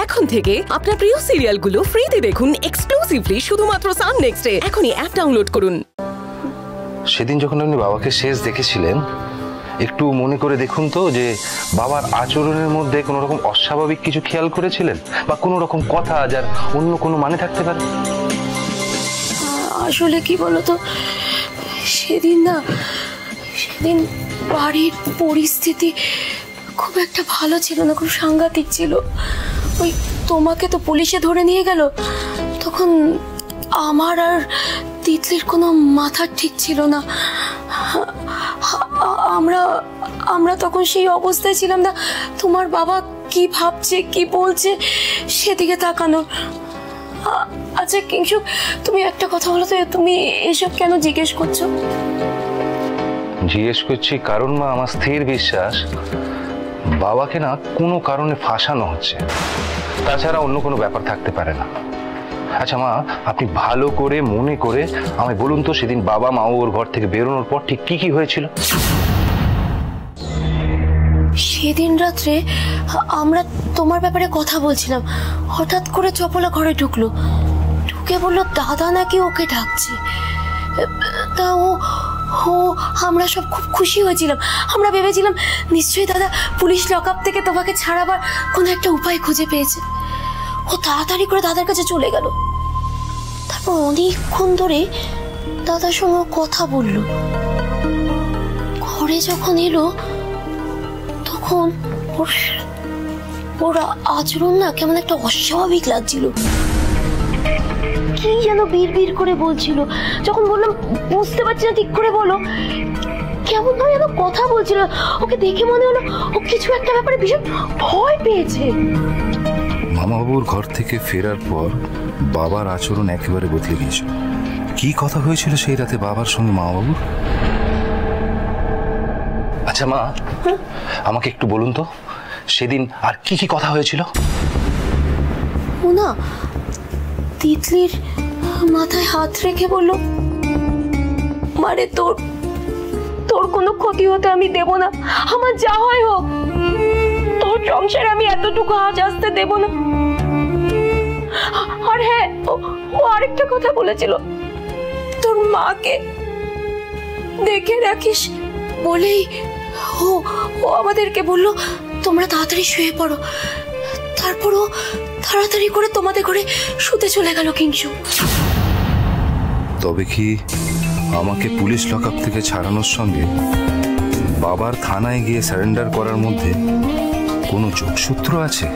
এখন থেকে আপনার প্রিয় সিরিয়ালগুলো ফ্রিতে দেখুন এক্সক্লুসিভলি শুধুমাত্র সান নেক্সটে। এখনই অ্যাপ ডাউনলোড করুন। সেদিন যখন আপনি বাবাকে শেষ দেখেছিলেন, একটু মনে করে দেখুন তো যে বাবার আচরণের মধ্যে কোনো রকম অস্বাভাবিক কিছু খেয়াল করেছিলেন, বা কোনো রকম কথা যার অন্য কোনো মানে থাকতে পারে? আসলে কি বলতো, সেদিন বাড়ির পরিস্থিতি খুব একটা ভালো ছিল না, খুব সাংঘাতিক ছিল। ওই তোমাকে তো পুলিশে ধরে নিয়ে গেল, তখন আমার আর তিতলির কোনো মাথা ঠিক ছিল না। আমরা তখন সেই অবস্থায় ছিলাম না তোমার বাবা কি ভাবছে কি বলছে সেদিকে তাকানো। আচ্ছা কিংশুক, তুমি একটা কথা বলো তো, তুমি এসব কেন জিজ্ঞেস করছো? জিজ্ঞেস করছি কারণ মা, আমার স্থির বিশ্বাস বাবাকে না কোনো কারণে ফাঁসানো হচ্ছে, তাছাড়া অন্য কোনো ব্যাপার থাকতে পারে না। আচ্ছা মা, আপনি ভালো করে মনে করে আমায় বলুন তো, সেদিন বাবা মা ওর ঘর থেকে বেরোনোর পর ঠিক কি কি হয়েছিল? সেদিন রাত্রে আমরা তোমার ব্যাপারে কথা বলছিলাম, হঠাৎ করে চপলা ঘরে ঢুকলো, ঢুকে বললো দাদা নাকি ওকে ডাকছে। তা ও আমরা সব খুব খুশি হয়েছিলাম, আমরা ভেবেছিলাম নিশ্চয়ই দাদা পুলিশ লকআপ থেকে তোমাকে ছাড়াবার কোনো একটা উপায় খুঁজে পেয়েছে। ও তাড়াতাড়ি করে দাদার কাছে চলে গেল। তারপর অনেকক্ষণ ধরে দাদার সঙ্গে কথা বলল। ঘরে যখন এলো তখন ওর আচরণ না কেমন একটা অস্বাভাবিক লাগছিল, কি যেন বিড়বিড় করে বলছিল। যখন বললাম বুঝতে পারছি না ঠিক করে বলো, কেমন ভাবে যেন কথা বলছিল। ওকে দেখে মনে হলো ও কিছু একটা ব্যাপারে ভীষণ ভয় পেয়েছে। মামাবাবুর ঘর থেকে ফেরার পর বাবার আচরণ একেবারে বদলে গিয়েছিল। কি কথা হয়েছিল সেই রাতে বাবার সঙ্গে মামাবাবুর? আচ্ছা মা, আমাকে একটু বলুন তো সেদিন আর কি কি কথা হয়েছিল? ও না তিতলির মাথায় হাত রেখে বলল, মারে তোর কোনো ক্ষতি হতে আমি দেব না, আমার যা হয় হোক, তোর সংসারে আমি এতটুকু আজ আসতে দেব না। আর হ্যাঁ, ও আরেকটা কথা বলেছিল, তোর মাকে দেখে রাখিস বলেই ও আমাদেরকে বলল তোমরা তাড়াতাড়ি শুয়ে পড়ো। তারপর ও তাড়াতাড়ি করে তোমাদের ঘরে শুতে চলে গেল। কিংশু, তবে কি আমাকে পুলিশ লকআপ থেকে ছাড়ানোর সঙ্গে বাবার থানায় গিয়ে সারেন্ডার করার মধ্যে কোনো যোগসূত্র আছে?